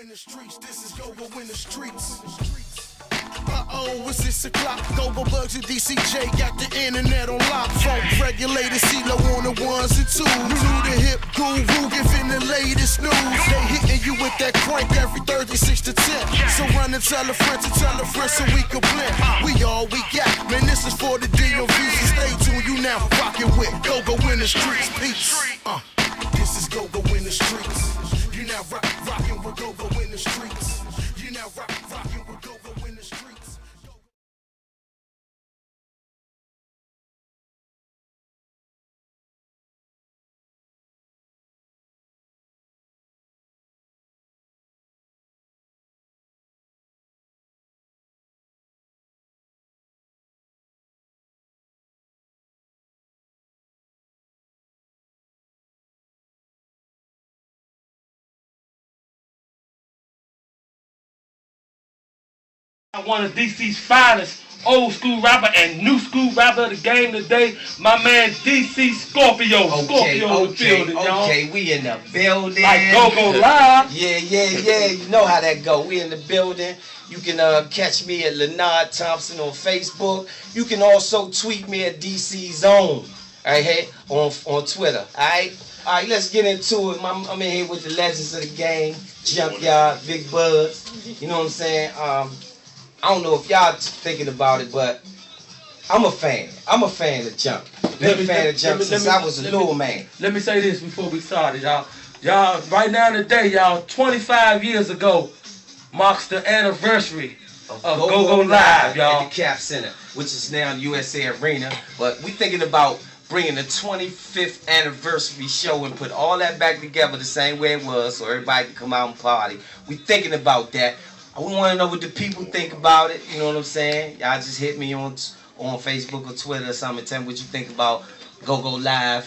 in the streets, this is Gogo in the streets. Uh-oh, it's 6 o'clock. Gogo bugs and DCJ got the internet on lock. Funk regulated, CeeLo on the ones and twos. New to hip guru, giving the latest news. They hitting you with that crank every Thursday, 6 to 10. So run and tell a friend to tell a friend so we can blend. We all we got, man, this is for the DMVs. So stay tuned, you now rocking with Gogo in the streets. Peace. This is Gogo in the streets. You now rocking with Gogo in the streets. You now rocking with Gogo in the streets. One of DC's finest old school rapper and new school rapper of the game today, my man DC Scorpio. Scorpio in the building, y'all. Okay, we in the building. Like Gogo Live. Yeah. You know how that go. We in the building. You can catch me at Leonard Thompson on Facebook. You can also tweet me at DC Zone. Alright, on Twitter. Alright, let's get into it. I'm in here with the legends of the game, Junkyard, Big Buzz. You know what I'm saying? I don't know if y'all thinking about it, but I'm a fan. I'm a fan of Junk. Been a fan of Junk since I was a little man. Let me say this before we started, y'all. Y'all, right now today, y'all, 25 years ago marks the anniversary of Gogo Live, y'all. At the Cap Center, which is now USA Arena. But we thinking about bringing the 25th anniversary show and put all that back together the same way it was so everybody can come out and party. We thinking about that. We want to know what the people think about it. You know what I'm saying? Y'all just hit me on Facebook or Twitter or something and tell me what you think about Gogo Live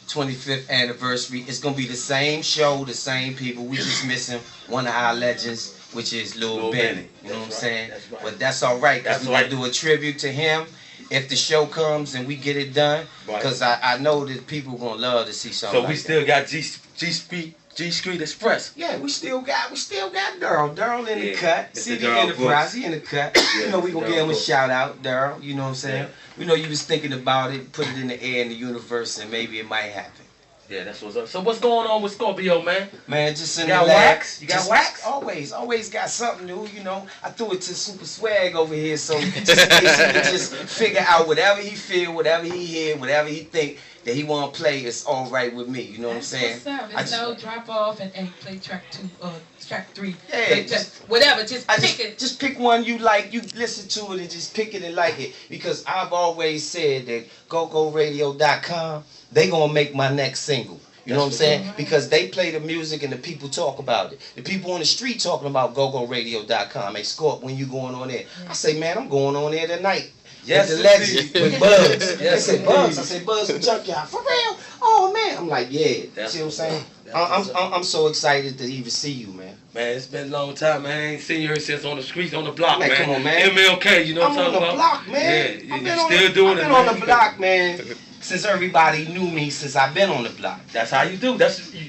25th anniversary. It's going to be the same show, the same people. We just missing one of our legends, which is Lil Benny. You know what I'm saying? That's right. But that's all right, because we're going to do a tribute to him if the show comes and we get it done. Because I know that people are going to love to see something So we still got G Street Express. Yeah, we still got Daryl. Daryl in the cut. CD Daryl Enterprise, he in the cut. You know, we gonna give him a shout out, Daryl. You know what I'm saying? Yeah. We know you was thinking about it, put it in the air in the universe, and maybe it might happen. Yeah, that's what's up. So what's going on with Scorpio, man? Man, just in you the got lab. wax? You got wax? Always got something new, you know. I threw it to Super Swag over here, so just in case he can just figure out whatever he feel, whatever he hear, whatever he think that he want to play is all right with me. You know what I'm saying? There's no drop off and play track 2 or track 3. Yeah, whatever. Just pick it. Just pick one you like. You listen to it and just pick it and like it. Because I've always said that GoGoRadio.com, they gonna make my next single. You know what I'm saying? Right. Because they play the music and the people talk about it. The people on the street talking about GoGoRadio.com. Hey, Scorp, when you going on there? Yeah. I say, man, I'm going on there tonight. Yes, with the legend, with Buzz. Yes, they say Buzz. I say Buzz from Junkyard. For real? Oh man, I'm like, yeah. See what I'm saying? I'm so excited to even see you, man. Man, it's been a long time, man. I ain't seen you since on the streets, on the block, man. Come on, man. MLK, you know what I'm talking about? I'm on the block, man. Yeah, I've been on the block, man. Since everybody knew me, since I've been on the block. That's how you do.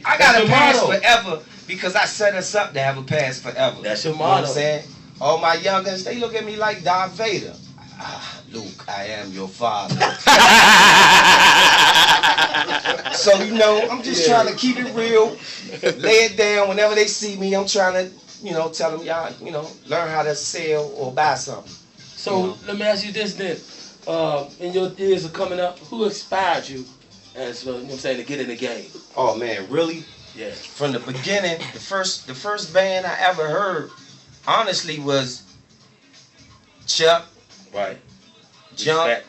I got a past forever because I set us up to have a past forever. That's your motto. You know what I'm saying? All my youngins, they look at me like Darth Vader. Luke, I am your father. So, you know, I'm just trying to keep it real, lay it down. Whenever they see me, I'm trying to, you know, tell them, y'all, you know, learn how to sell or buy something. So, let me ask you this then. In your years of coming up, who inspired you as, you know what I'm saying, to get in the game? Oh, man, really? Yeah. From the beginning, the first band I ever heard, honestly, was Chuck. Right. Junk.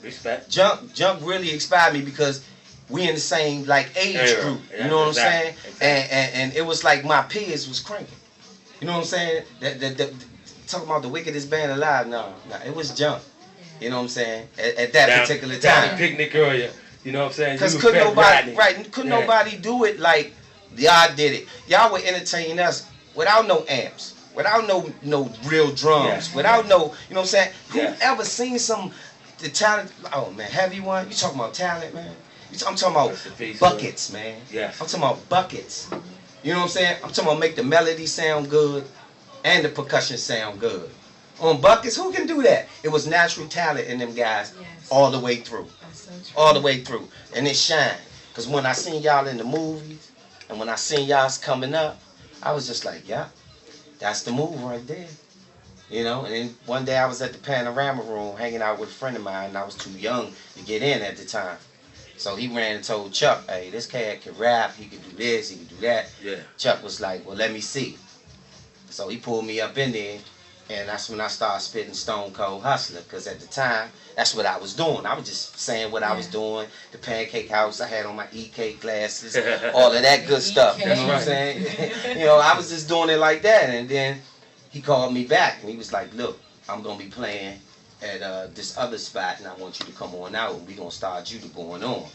Respect. Junk really inspired me because we in the same like age group. You know what I'm saying? Exactly. And it was like my peers was cranking. You know what I'm saying? Talking about the wickedest band alive. No, it was Junk. You know what I'm saying? At that particular time. Down the picnic area. You know what I'm saying? Because couldn't nobody do it like y'all did it. Y'all would entertain us without no amps. Without no real drums, without no, you know what I'm saying? Who ever seen the talent? Oh man, Heavy One. You talking about talent, man? I'm talking about buckets, man. Yes. I'm talking about buckets. You know what I'm saying? I'm talking about make the melody sound good and the percussion sound good. On Buckets, who can do that? It was natural talent in them guys all the way through. That's so true. All the way through. And it shined. Because when I seen y'all in the movies and when I seen y'all's coming up, I was just like, yeah, that's the move right there. You know, and then one day I was at the Panorama Room hanging out with a friend of mine, and I was too young to get in at the time. So he ran and told Chuck, hey, this cat can rap, he can do this, he can do that. Yeah. Chuck was like, well, let me see. So he pulled me up in there, and that's when I started spitting Stone Cold Hustler, because at the time, that's what I was doing. I was just saying what I was doing, the Pancake House, I had on my EK glasses, all of that good stuff, you know what I'm saying? You know, I was just doing it like that, and then he called me back, and he was like, look, I'm going to be playing at this other spot, and I want you to come on out, and we're going to start you to going on.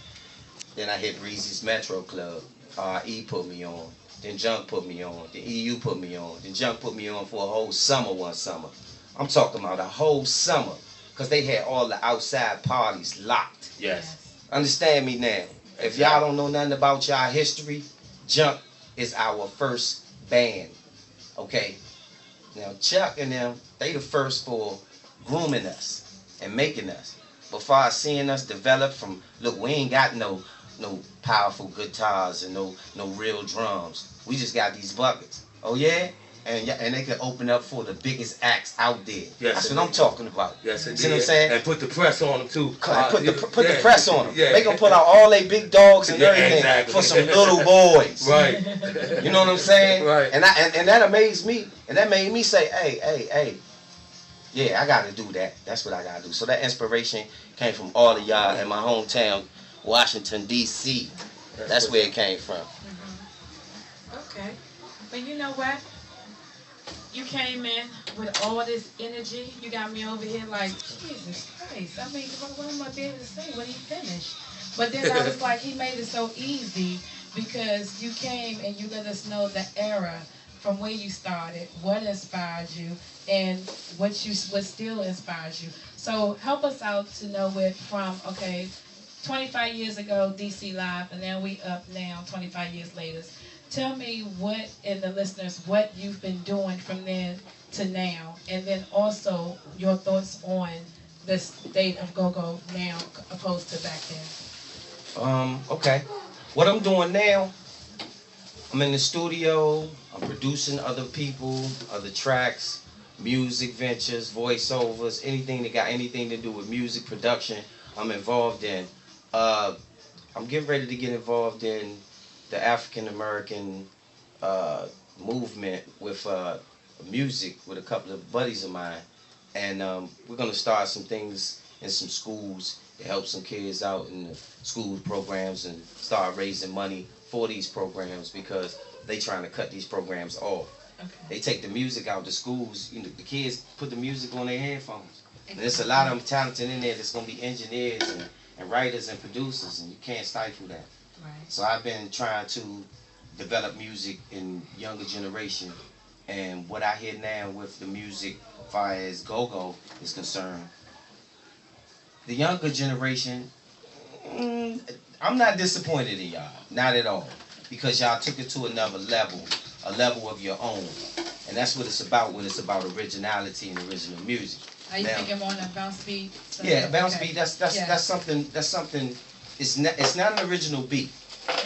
Then I hit Breezy's Metro Club. RE put me on. Then Junk put me on. Then EU put me on. Then Junk put me on for a whole summer one summer. I'm talking about a whole summer, because they had all the outside parties locked. Yes. Understand me now. If y'all don't know nothing about y'all history, Junk is our first band. Okay? Now, Chuck and them, they the first for grooming us and making us. Before seeing us develop from, look, we ain't got no powerful guitars and no real drums. We just got these buckets. Oh, yeah? And they can open up for the biggest acts out there. Yes, that's what I'm talking about. Yes, it See what I'm saying? And put the press on them, too. Put the press on them. Yeah. Make them put out all they big dogs and everything exactly. for some little boys. Right. You know what I'm saying? Right. And that amazed me. And that made me say, hey, yeah, I got to do that. That's what I got to do. So that inspiration came from all of y'all in my hometown, Washington, D.C. That's where it came from. Okay. But you know what? You came in with all this energy. You got me over here like, Jesus Christ. I mean, what am I be able to say when he finished? But then I was like, he made it so easy because you came and you let us know the era from where you started, what inspired you, and what still inspires you. So help us out to know it from, okay, 25 years ago, DC Live, and now we up now, 25 years later. Tell me what, and the listeners, what you've been doing from then to now, and then also your thoughts on the state of Gogo now opposed to back then. Okay. What I'm doing now, I'm in the studio, I'm producing other people, other tracks, music ventures, voiceovers, anything that got anything to do with music production, I'm involved in. I'm getting ready to get involved in the African American movement with music with a couple of buddies of mine, and we're gonna start some things in some schools to help some kids out in the school programs and start raising money for these programs because they trying to cut these programs off. Okay. They take the music out of the schools. You know, the kids put the music on their headphones. And there's a lot of them talented in there that's gonna be engineers and writers and producers, and you can't stifle that. Right. So I've been trying to develop music in younger generation, and what I hear now with the music as far as Gogo is concerned, the younger generation, I'm not disappointed in y'all, not at all, because y'all took it to another level, a level of your own, and that's what it's about when it's about originality and original music. Are you thinking more on a bounce beat? So, Yeah, bounce okay. beat. That's something. It's not an original beat.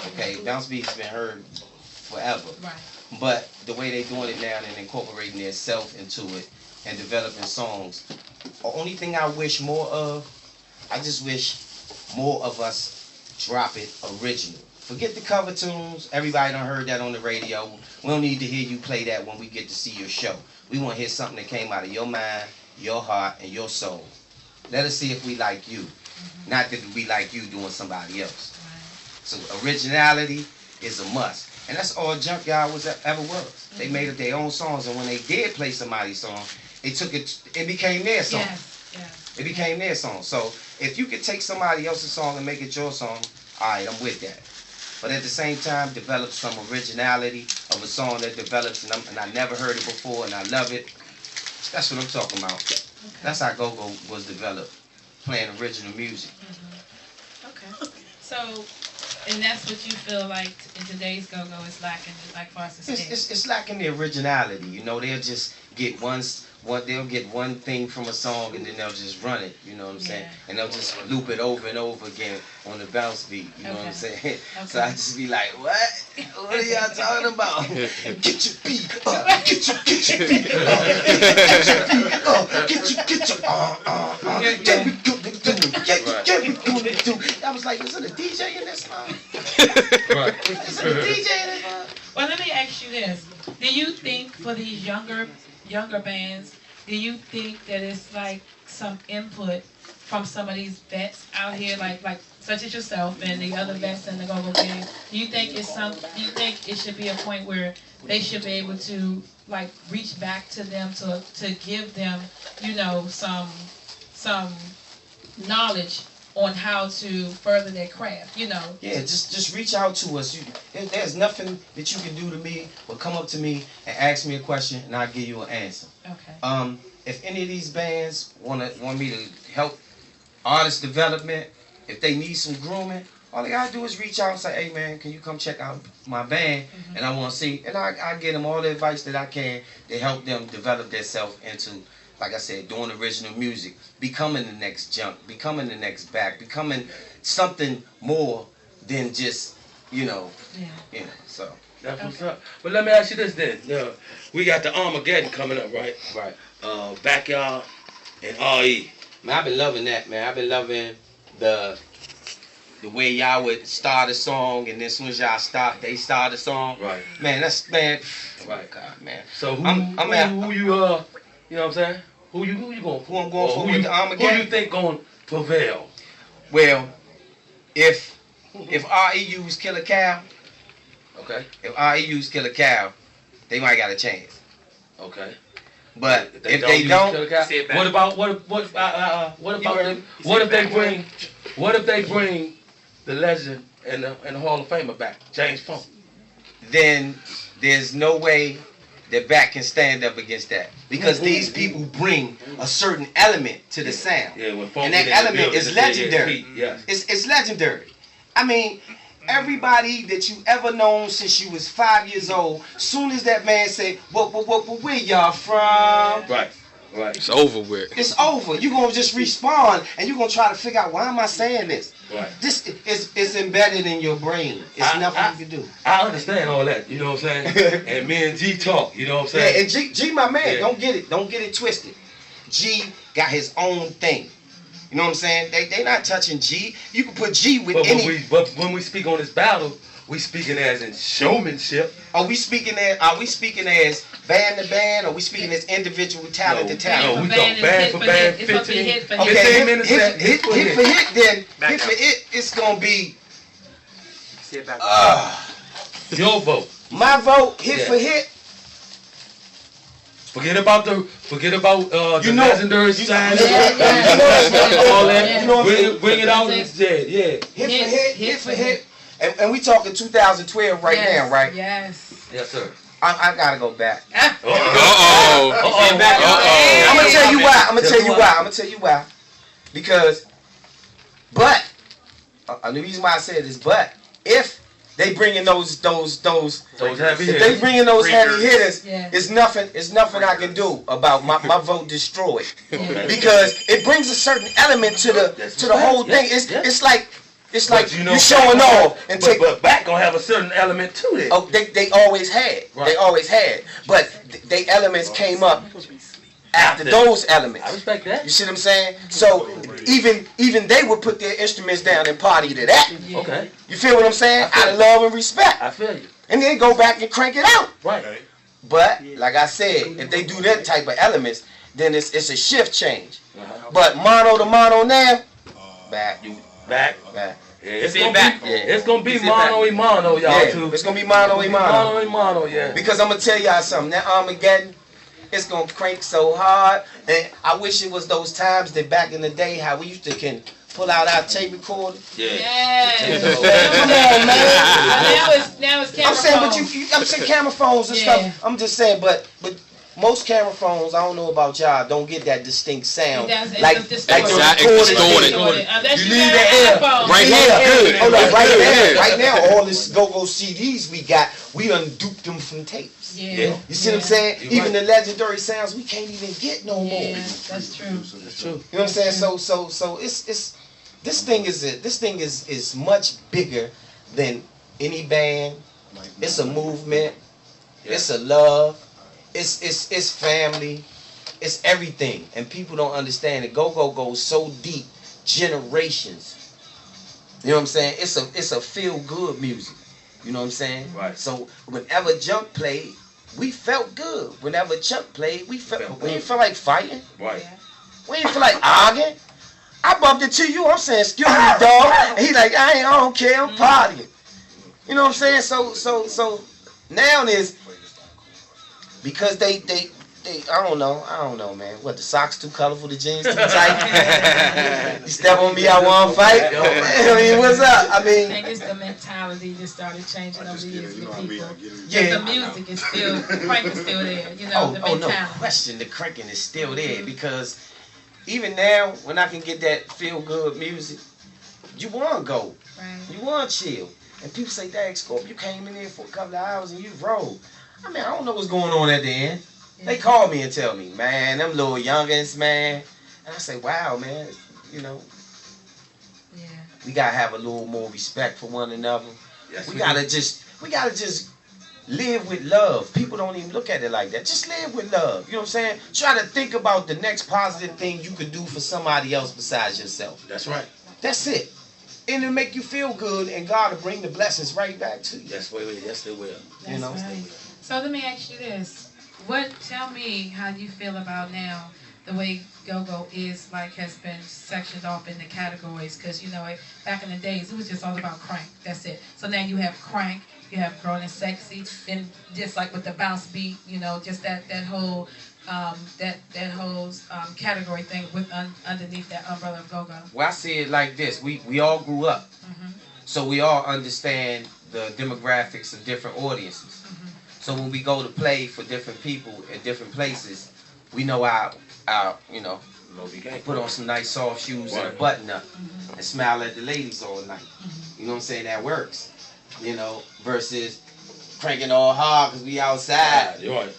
Okay, bounce beat's been heard forever. Right. But the way they doing it now and incorporating their self into it and developing songs. The only thing I wish more of, I just wish more of us drop it original. Forget the cover tunes. Everybody done heard that on the radio. We don't need to hear you play that when we get to see your show. We want to hear something that came out of your mind, your heart, and your soul. Let us see if we like you. Not that we like you doing somebody else. Right. So originality is a must. And that's all Junkyard ever was. They made up their own songs, and when they did play somebody's song, it became their song. Yes, yes. It became their song. So if you could take somebody else's song and make it your song, all right, I'm with that. But at the same time, develop some originality of a song that develops, and I never heard it before, and I love it. That's what I'm talking about. Okay. That's how Gogo was developed, playing original music. Okay. So And that's what you feel like in today's go-go is lacking, like far as the stage. It's lacking the originality. You know, they'll just get they'll get one thing from a song and then they'll just run it. You know what I'm saying? And they'll just loop it over and over again on the bounce beat. You know what I'm saying? So I just be like, what? What are y'all talking about? Get your beat up. Get your beat up. Get your I was like, is it a DJ in this one? Right. Is it a DJ in this one? Well, let me ask you this. Do you think for these younger bands, do you think that it's like some input from some of these vets out here, like such as yourself and the other vets in the go-go game? Do you think it should be a point where they should be able to like reach back to them to give them, you know, some knowledge on how to further their craft, you know? Yeah, just reach out to us. There's nothing that you can do to me but come up to me and ask me a question and I'll give you an answer. Okay. If any of these bands want me to help artist development, if they need some grooming, all they gotta do is reach out and say, hey man, can you come check out my band? And I wanna see, and I give them all the advice that I can to help them develop themselves into, like I said, doing original music, becoming the next Junk, becoming the next Back, becoming something more than just, you know, so. That's what's up. But let me ask you this then. We got the Armageddon coming up, right? Right. Backyard and RE. Man, I've been loving that, man. I've been loving the way y'all would start a song and then as soon as y'all start, they start a song. Right. Man, that's, man, right, God, man. So who you know what I'm saying? Who you going for? Who I'm going for with the Armageddon? Who you think going to prevail? Well, if REU's Killer Cow, Okay. if REU's Killer Cow, they might got a chance. Okay. But if they don't, what if they bring the legend and the Hall of Famer back, James Funk? then there's no way that Back can stand up against that. Because these people bring a certain element to the sound. Yeah, when Funk and that element is legendary. Yes. It's legendary. I mean, everybody that you ever known since you was 5 years old, soon as that man say, where y'all from? Right. It's over with. It's over. You're going to just respond and you're going to try to figure out, why am I saying this? Right. This is embedded in your brain. It's nothing you can do. I understand all that, you know what I'm saying? And me and G talk, you know what I'm saying? Yeah, and G my man, Yeah. don't get it twisted. G got his own thing. You know what I'm saying? They not touching G. You can put G with any. But when we speak on this battle, we speaking as in showmanship. Are we speaking as band to band, or we speaking as individual talent to talent? No, we talk band for band, 15 Okay, 15 minutes. hit for hit, then hit for it, it's gonna be Your vote. my vote, hit for hit. Forget about the legendary sign. Yeah. All that. You know what I'm saying? Bring it out instead. Yeah. Hit for hit. And we talking 2012 right now, right? Yes. Yes, sir. I gotta go back. Uh-oh. I'm gonna tell you why. I'm gonna tell you why. Because, the reason why I said this, but if they bring in those heavy if hitters. they bring in those heavy hitters, Yeah. it's nothing I can do about my vote destroyed. Yeah. Because it brings a certain element to the whole thing. It's like But you showing off and take. But Back gonna have a certain element to it. Oh, they always had. Right. They always had. But they elements came up after those elements. I respect that. You see what I'm saying? So even they would put their instruments down and party to that. Okay. You feel what I'm saying? I feel Out of love and respect. I feel you. And then go back and crank it out. Right. But like I said, if they do that type of elements, then it's a shift change. But mono to mono now, back. Back. Back. Yeah, it's Yeah. gonna be mono y mono, y'all Yeah, too. it's gonna be mono y mono. Mono y mono, yeah. Because I'm gonna tell y'all something. That Armageddon, it's gonna crank so hard. And I wish it was those times that back in the day how we used to can pull out our tape recorder. Yeah. Yes. Come on, man. Now it's camera I'm saying, phones. I'm saying camera phones and Yeah. stuff. I'm just saying, but most camera phones, I don't know about y'all, don't get that distinct sound. It's like distorted. distorted. Unless You you need got the air. an iPhone. Right here, good. Hold on, right Good. now, right now, all this Gogo CDs we got, we unduped them from tapes. Yeah. You see what I'm saying? You're Even right. the legendary sounds we can't even get no more. Yeah, that's true. That's true. You know what I'm saying? So it's this thing is much bigger than any band. It's a movement. Yeah. It's a love. It's family. It's everything. And people don't understand it. Go-Go goes so deep, generations. You know what I'm saying? It's a feel-good music. You know what I'm saying? Right. So whenever Junk played, we felt good. Whenever Chuck played, we Felt we didn't good. feel like fighting. Right. Yeah. We didn't feel like arguing. I bumped into you. I'm saying, excuse me, dog. And he like, I don't care. I'm partying. You know what I'm saying? So now is because they I don't know, man. What, the socks too colorful, the jeans too tight? You step on me, I want to fight. I mean, what's up? I I mean, think it's the mentality that started changing over the years with people. Yeah. The music is still, the crank is still there, the oh mentality. no question, the cranking is still there because even now when I can get that feel good music, you want to go, Right. you want to chill, and people say, "Dang, Scorpio, you came in here for a couple of hours and you rolled." I mean, I don't know what's going on at the end. They call me and tell me, man, them little youngins, man. And I say, wow, man, you know, Yeah. we gotta have a little more respect for one another. Yes, we gotta just live with love. People don't even look at it like that. Just live with love. You know what I'm saying? Try to think about the next positive thing you could do for somebody else besides yourself. That's right. That's it. And it'll make you feel good, and God will bring the blessings right back to you. Yes, wait. Yes, they will. You know? That's right. So let me ask you this. Tell me how you feel about now the way Go-Go is, like, has been sectioned off into categories, because, back in the days, it was just all about crank. That's it. So now you have crank, you have grown and sexy, then just like with the bounce beat, just that whole category thing with underneath that umbrella of Go-Go. Well, I see it like this. We all grew up. So we all understand the demographics of different audiences. So when we go to play for different people at different places, we know our put on some nice soft shoes and a button up and smile at the ladies all night. You know what I'm saying? That works. Versus cranking all hard because we outside. Right.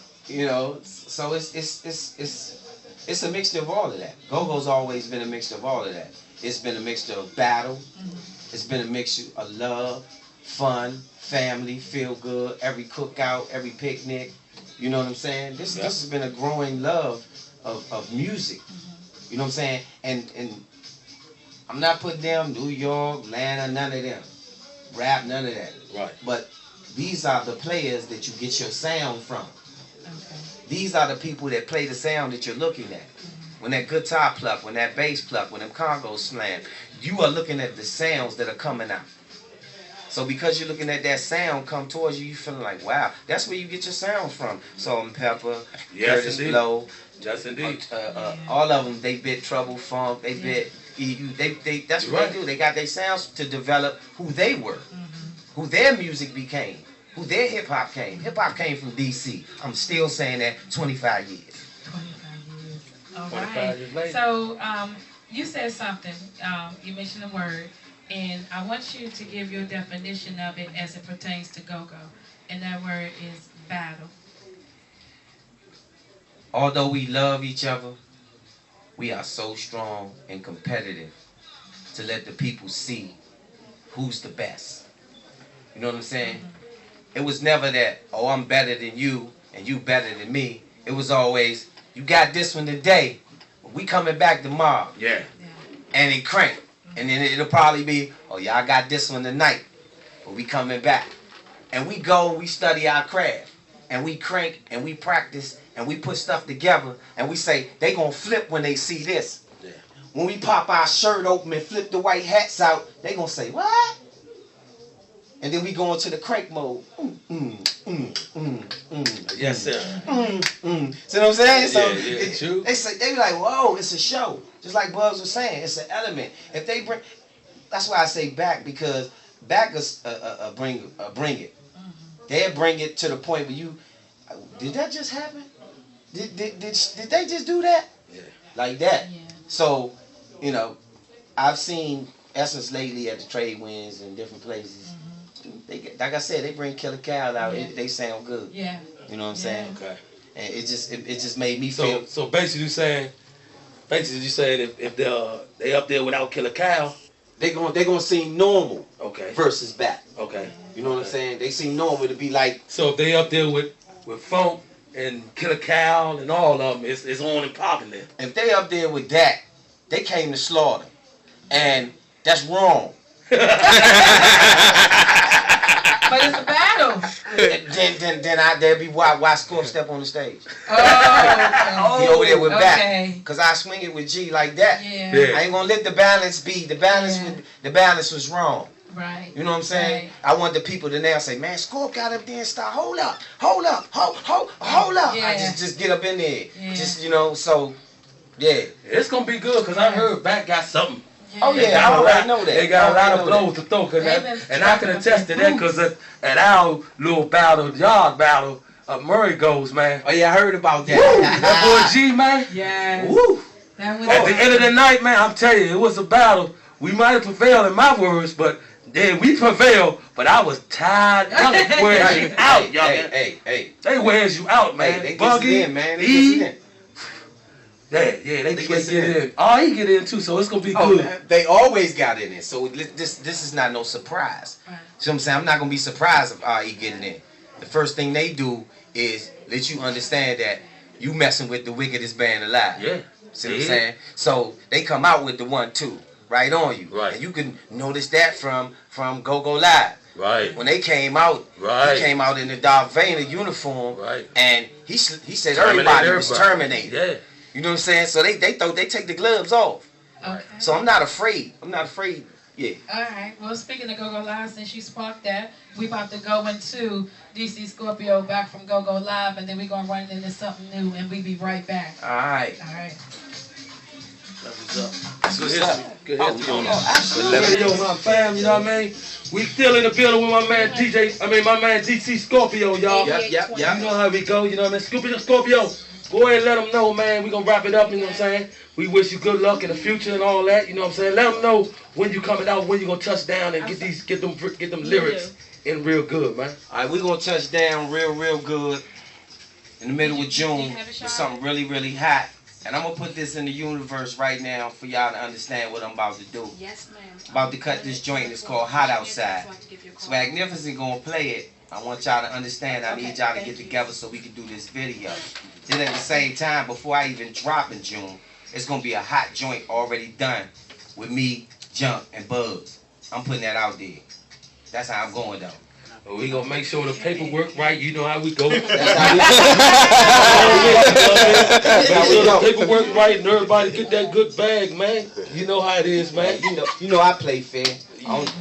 So it's a mixture of all of that. Go-Go's always been a mixture of all of that. It's been a mixture of battle. It's been a mixture of love, fun, family, feel good, every cookout, every picnic. You know what I'm saying? This has been a growing love of music. You know what I'm saying? And I'm not putting down New York, Atlanta, none of them. Rap, none of that. Right. But these are the players that you get your sound from. Okay. These are the people that play the sound that you're looking at. When that guitar pluck, when that bass pluck, when them congos slam, you are looking at the sounds that are coming out. So because you're looking at that sound come towards you, you feeling like, wow, that's where you get your sounds from. Salt and Pepper, Yes, Curtis indeed. Blow, Yes, indeed. all of them, they bit Trouble Funk, they bit EU, that's what they do. They got their sounds to develop who they were, who their music became, who their hip hop came. Hip hop came from DC. I'm still saying that 25 years. 25 years. All 25 right. years later. So you said something. You mentioned a word, and I want you to give your definition of it as it pertains to Go-Go, and that word is battle. Although we love each other, we are so strong and competitive to let the people see who's the best. You know what I'm saying? It was never that, oh, I'm better than you and you better than me. It was always, you got this one today, but we coming back tomorrow. Yeah. And it crank. And then it'll probably be, oh, y'all got this one tonight, but we coming back. And we go and we study our craft. And we crank and we practice and we put stuff together and we say, they gonna flip when they see this. Yeah. When we pop our shirt open and flip the white hats out, they gonna say, what? And then we go into the crank mode. Yes, sir. See what I'm saying? So true. they be like, whoa, it's a show. Just like Buzz was saying, it's an element. If they bring, that's why I say back, because back is bring it. They'll bring it to the point where you, did that just happen? Did they just do that? Yeah. Like that. Yeah. So, you know, I've seen Essence lately at the trade winds and different places. They, like I said, they bring Killer Cow out. Yeah. They sound good. Yeah. You know what I'm saying? Okay. And it just made me feel. So basically you saying if they up there without Killer Cow. They gonna seem normal. Okay. Versus back. Okay. You know what I'm saying? They seem normal to be like. So if they up there with Funk and Killer Cow and all of them, it's on and popping there. If they up there with that, they came to slaughter, and that's wrong. But it's a battle. then there'd be why Scorp step on the stage. Oh, He over there with back. okay. Cause I swing it with G like that. Yeah. Yeah. I ain't gonna let the balance be. The balance was wrong. Right. You know what I'm saying? Right. I want the people to now say, man, Scorp got up there and start, hold up. I Yeah. just get up in there. Yeah. Just, you know, so, yeah. It's gonna be good because I heard Back got something. Oh, They yeah, got I a already lot- know that. They got a lot I of already know blows to throw, and I can They've been attest to that because at our little yard battle, Murray goes, man. Oh yeah, I heard about that. That boy G, man. Yes. Woo. That was At the end of the night, man, I'm telling you, it was a battle. We might have prevailed in my words, but then we prevailed. But I was tired. They wears you out, y'all. Hey. They wears you out, man. They Buggy, get it in, man. They E, get it in. Yeah, they They get get it in. Oh, he get in too, so it's gonna be Oh, good. man, they always got it in. So this is not no surprise. Right. See what I'm saying? I'm not gonna be surprised if RE get it in. The first thing they do is let you understand that you messing with the wickedest band alive. Yeah. See what I'm saying? So they come out with the 1-2 right on you. Right. And you can notice that from Gogo Live. Right. When they came out, Right. he came out in the Darth Vader uniform. Right. And he said Terminate everybody was everybody. terminated. Yeah. You know what I'm saying? So they thought they take the gloves off. Okay. So I'm not afraid. Yeah. All right. Well, speaking of Gogo Live, since you sparked that, we about to go into DC Scorpio back from Gogo Live, and then we're gonna run into something new, and we be right back. All right. All right. That's what's up. Good history. Good Oh, history on oh, that. absolutely. Yo, my fam, you know what I mean? We still in the building with my man my man DC Scorpio, y'all. Yep. You know how we go, you know what I mean? Scorpio, go ahead and let them know, man. We gonna wrap it up, you know what I'm saying? We wish you good luck in the future and all that, you know what I'm saying? Let them know when you coming out, when you gonna touch down and get them lyrics in real good, man. All right, we're going to touch down real good in the middle of June with something really hot. And I'm going to put this in the universe right now for y'all to understand what I'm about to do. Yes, ma'am. About to cut this joint. It's called Hot Outside. Swagnificent going to play it. I want y'all to understand. I need y'all to get together so we can do this video. Then at the same time, before I even drop in June, it's going to be a hot joint already done with me, Junk, and Buzz. I'm putting that out there. That's how I'm going, though. But we gonna make sure the paperwork right, you know how we go. That's how we Make sure the paperwork right and everybody get that good bag, man. You know how it is, man. You know I play fair.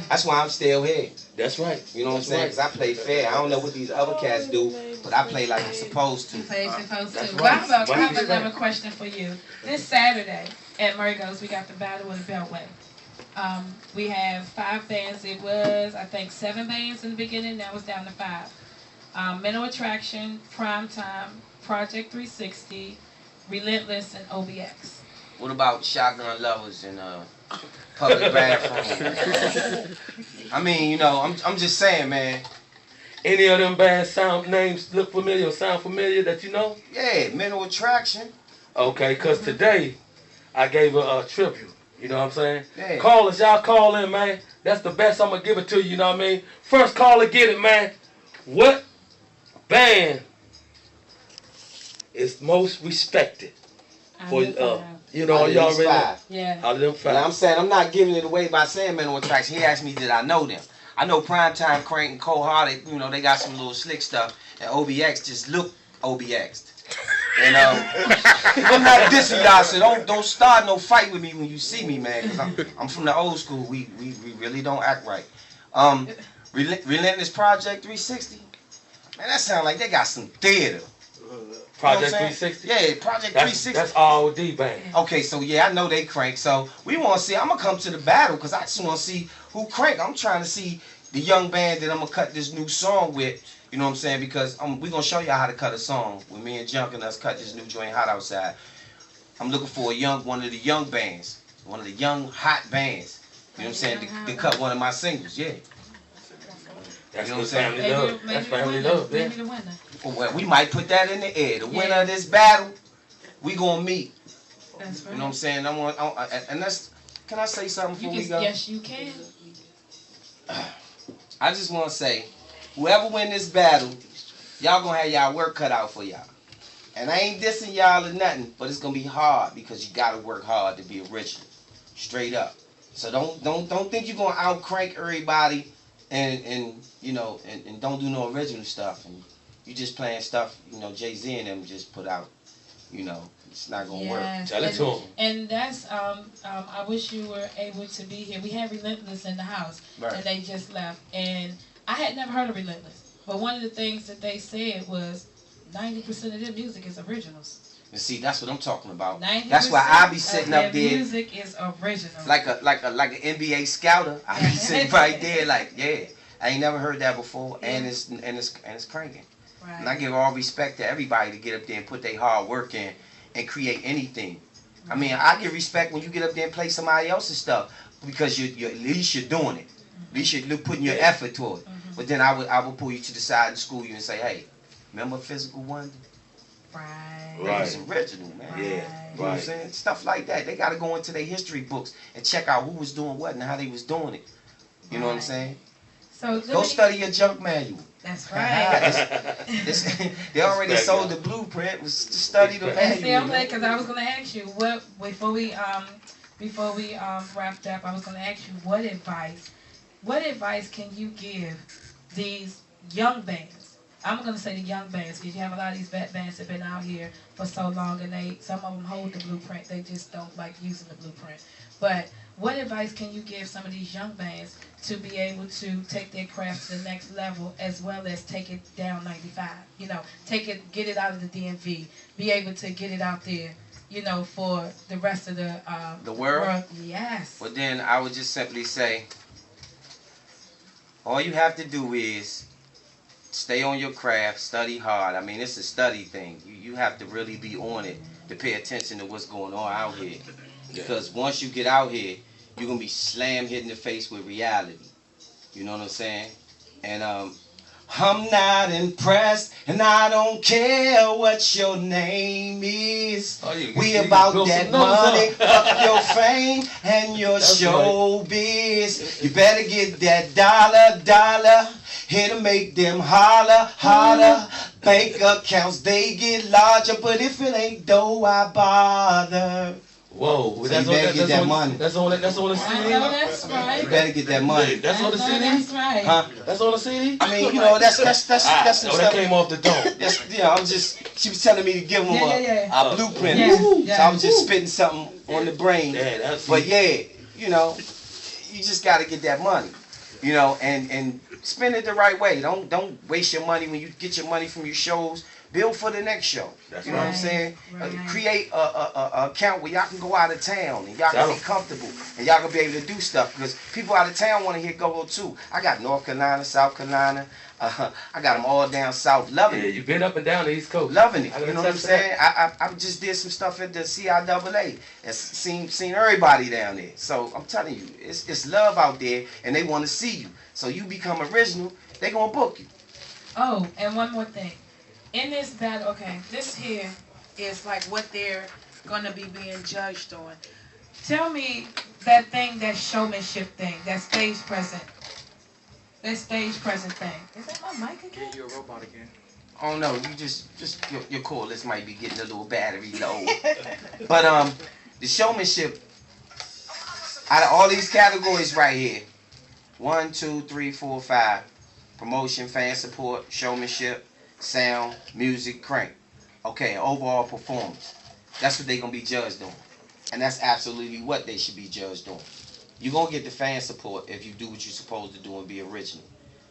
That's why I'm still here. That's right. You know what I'm saying? Because I play fair. I don't know what these other cats do, but I play like I'm supposed to. Play supposed That's to. right. Well, I have Right. another question for you. This Saturday at Murgo's, we got the Battle of the Beltway. We have 5 bands. It was, I think, 7 bands in the beginning. Now it's down to 5. Mental Attraction, Prime Time, Project 360, Relentless, and OBX. What about shotgun lovers and public bathrooms? I mean, you know, I'm just saying, man. Any of them band names look familiar or sound familiar that you know? Yeah, mental attraction. Okay, because today I gave a tribute. You know what I'm saying? Yeah. Call us, y'all call in, man. That's the best I'm going to give it to you, you know what I mean? First caller, get it, man. What band is most respected? For, you know, Out of y'all these already know. 5. Yeah. Out of them But 5. I'm saying I'm not giving it away by saying mental attraction. He asked me, did I know them? I know Primetime, Crank, and Cold Hearted, you know, they got some little slick stuff. And OBX just look OBX'd. And I'm not dissing y'all, so don't start no fight with me when you see me, man. Cause I'm from the old school. We really don't act right. Relentless Project 360. Man, that sound like they got some theater. Project You know what I'm saying? 360? Yeah, Project 360. That's all D band. Okay, so yeah, I know they crank. So we want to see. I'm gonna come to the battle because I just want to see who crank. I'm trying to see the young band that I'm gonna cut this new song with. You know what I'm saying? Because we're going to show y'all how to cut a song. When me and Junk and us cut this new joint, Hot Outside, I'm looking for one of the young bands, one of the young, hot bands. You know what I'm saying? To cut one of my singles, yeah. That's You know what I'm good saying? family love. That's family love, man. Maybe the winner. Well, we might put that in the air. The winner of this battle, we gonna meet. That's right. You know what I'm saying? And that's. Can I say something before we go? Yes, you can. I just want to say, whoever win this battle, y'all gonna have y'all work cut out for y'all. And I ain't dissing y'all or nothing, but it's gonna be hard because you gotta work hard to be original, straight up. So don't think you're gonna out crank everybody, and you know and don't do no original stuff, and you just playing stuff Jay-Z and them just put out. It's not gonna work. Tell it to them. And that's I wish you were able to be here. We had Relentless in the house, Right. and they just left. And I had never heard of Relentless, but one of the things that they said was 90% of their music is originals. And see, that's what I'm talking about. 90% That's why I be sitting of up their there music is original. like an NBA scouter. I be sitting right there like, yeah, I ain't never heard that before, and it's cranking. Right. And I give all respect to everybody to get up there and put their hard work in and create anything. I mean, I give respect when you get up there and play somebody else's stuff because you at least you're doing it. At least you're putting your effort toward it. But then I would pull you to the side and school you and say, hey, remember Physical Wonder? Right. That was original, man. Yeah, You know what I'm right. saying? Stuff like that. They got to go into their history books and check out who was doing what and how they was doing it. You know what I'm Right. saying? So Go study your junk manual. That's right. They already sold the blueprint. Was to study the And see, I'm manual. because I was gonna ask you what before we wrapped up. I was gonna ask you what advice can you give these young bands? I'm gonna say the young bands because you have a lot of these vet bands that have been out here for so long, and some of them hold the blueprint. They just don't like using the blueprint. But what advice can you give some of these young bands to be able to take their craft to the next level, as well as take it down 95? Get it out of the DMV, be able to get it out there, for the rest of The world? Yes. Well, then I would just simply say, all you have to do is stay on your craft, study hard. I mean, it's a study thing. You have to really be on it to pay attention to what's going on out here. Because once you get out here, you're going to be slam hit in the face with reality. You know what I'm saying? And I'm not impressed, and I don't care what your name is. We about that money, up your fame, and your showbiz. You better get that dollar, here to make them holler. Bank accounts, they get larger, but if it ain't dough, why bother? Whoa, So you better get that money. That's on the I know CD. that's right. You better get that money. That's on the CD. That's right. Huh? That's on the CD. I mean, that's some Oh, stuff. that came off the dome. She was telling me to give them Yeah. a blueprint. Yeah, So yeah. I was just spitting something on the brain. Yeah, that's. But yeah, you just got to get that money, and spend it the right way. Don't waste your money when you get your money from your shows. Build for the next show. That's You know what I'm right. saying? Right. Create a account where y'all can go out of town and y'all can be comfortable and y'all can be able to do stuff because people out of town want to hear Gogo too. I got North Carolina, South Carolina. I got them all down south loving Yeah, it. you've been up and down the East Coast. Loving it. I You gotta know what I'm attest to saying? I just did some stuff at the CIAA and seen everybody down there. So I'm telling you, it's love out there and they want to see you. So you become original, they gonna book you. Oh, and one more thing. In this battle, okay, this here is like what they're going to be being judged on. Tell me that thing, that showmanship thing, that stage present. That stage present thing. Is that my mic again? You're a robot again. Oh no, you just your cordless might be getting a little battery low. But the showmanship out of all these categories right here, 1, 2, 3, 4, 5, promotion, fan support, showmanship, sound, music, crank. Okay, overall performance. That's what they're gonna be judged on. And that's absolutely what they should be judged on. You're gonna get the fan support if you do what you're supposed to do and be original.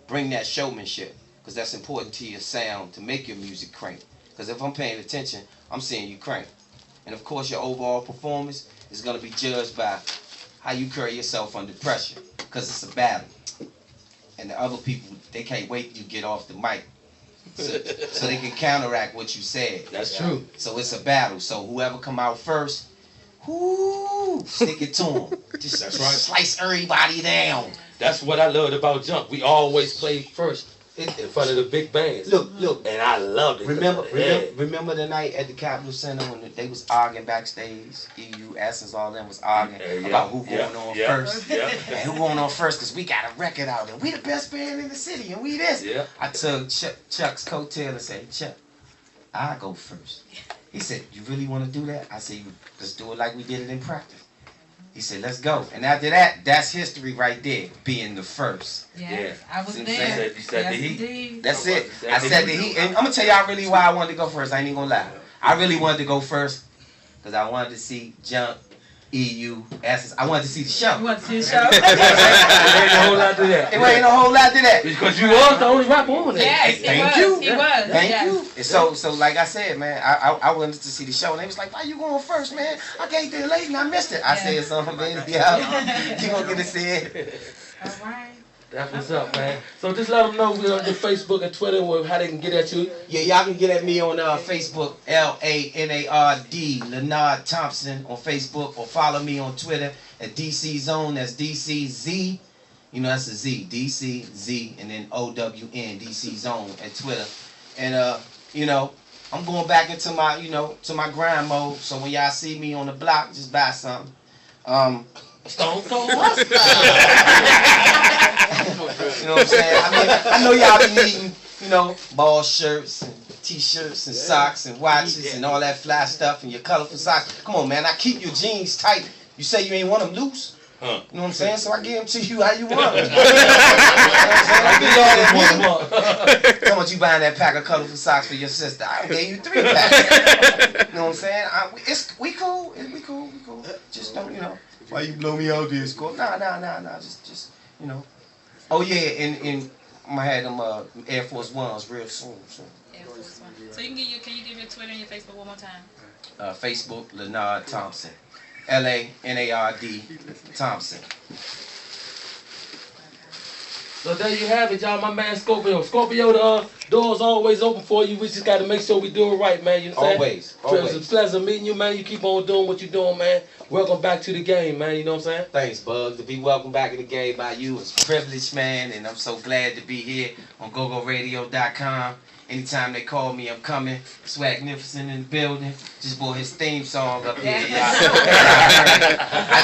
Bring that showmanship, because that's important to your sound to make your music crank. Because if I'm paying attention, I'm seeing you crank. And of course your overall performance is gonna be judged by how you carry yourself under pressure. Because it's a battle. And the other people, they can't wait till you get off the mic so they can counteract what you said. That's true. So it's a battle. So whoever come out first, stick it to them. Just That's right. Slice everybody down. That's what I loved about Jump. We always played first in front of the big bands. Look. And I loved it. Remember the night at the Capitol Center when they was arguing backstage? EU, Essence, all them was arguing about who going on first. And who going on first, because we got a record out and we the best band in the city and we this. Yeah. I took Chuck's coattail and said, Chuck, I go first. He said, you really want to do that? I said, let's do it like we did it in practice. He said, let's go. And after that, that's history right there, being the first. Yeah, I was See there. what I'm saying? You said the heat. Indeed. That's it. I said the heat. And I'm going to tell y'all really why I wanted to go first. I ain't even going to lie. I really wanted to go first because I wanted to see Jump, EU, Essence. I wanted to see the show. You want to see the show? There ain't a whole lot to that. It ain't a whole lot to that. Because you was the only rapper on there. Yes, Thank he you. was. He was. Thank yes. you. And so like I said, man, I wanted to see the show, and they was like, "Why you going first, man? I came there late and I missed it." I said something, man. Yeah, you gonna get to see it. All right. That's what's up, man. So just let them know we're on your Facebook and Twitter how they can get at you. Yeah, y'all can get at me on Facebook, LANARD, Leonard Thompson on Facebook, or follow me on Twitter at DC Zone. That's DCZ. You know, that's a Z. DCZ and then OWN, DC Zone at Twitter. And you know, I'm going back into my, to my grind mode. So when y'all see me on the block, just buy something. Stone Cold. You know what I'm saying? I mean, I know y'all be needing, ball shirts and t-shirts and socks and watches and all that fly stuff and your colorful socks. Come on, man. I keep your jeans tight. You say you ain't want them loose. You know what I'm saying? So I give them to you how you want them. How much you buying that pack of colorful socks for your sister? I gave you 3 packs. You know what I'm saying? We cool. We cool. Just don't, Why you blow me out there, Scorpio? Nah. Just. Oh yeah, and I'm gonna have them Air Force Ones real soon. Air Force One. So can you give your Twitter and your Facebook one more time? Facebook, Leonard Thompson. LANARD Thompson. So there you have it, y'all. My man Scorpio. Scorpio, the door's always open for you. We just got to make sure we do it right, man. You know what I'm saying? Always. It was a pleasure meeting you, man. You keep on doing what you're doing, man. Welcome back to the game, man. You know what I'm saying? Thanks, Bug. To be welcomed back in the game by you is a privilege, man. And I'm so glad to be here on GoGoRadio.com. Anytime they call me, I'm coming. Swagnificent in the building. Just bought his theme song up here. I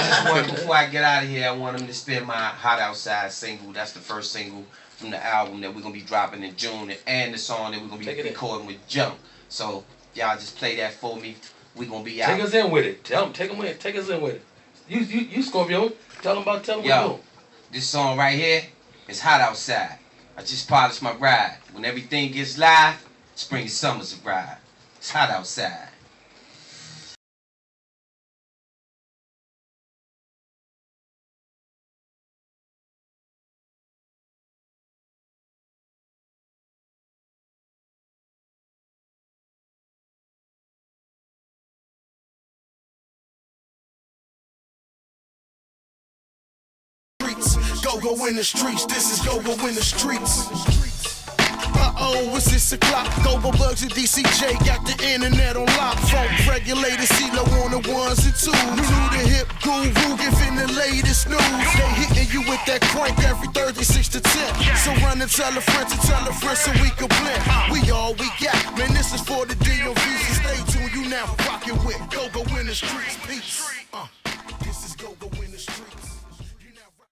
just want, before I get out of here, I want him to spin my Hot Outside single. That's the first single from the album that we're going to be dropping in June. And the song that we're going to be recording with Jump. So, y'all just play that for me. We're going to be out. Take us in with it. Take us in with it. You Scorpio. Tell them what you're doing. This song right here is Hot Outside. I just polished my ride. When everything gets live, spring and summer's a ride. It's hot outside. Gogo in the streets, this is Gogo in the streets. It's 6 o'clock. Gogo bugs at DCJ, got the internet on lock. Funk regulated, CeeLo on the 1s and 2s. New the hip guru, giving the latest news. They hitting you with that crank every Thursday, 6 to 10. So run and tell a friend to tell a friend so we can blend. We all we got, man, this is for the DOVs. Stay tuned, you now rockin' with Gogo in the streets. Peace.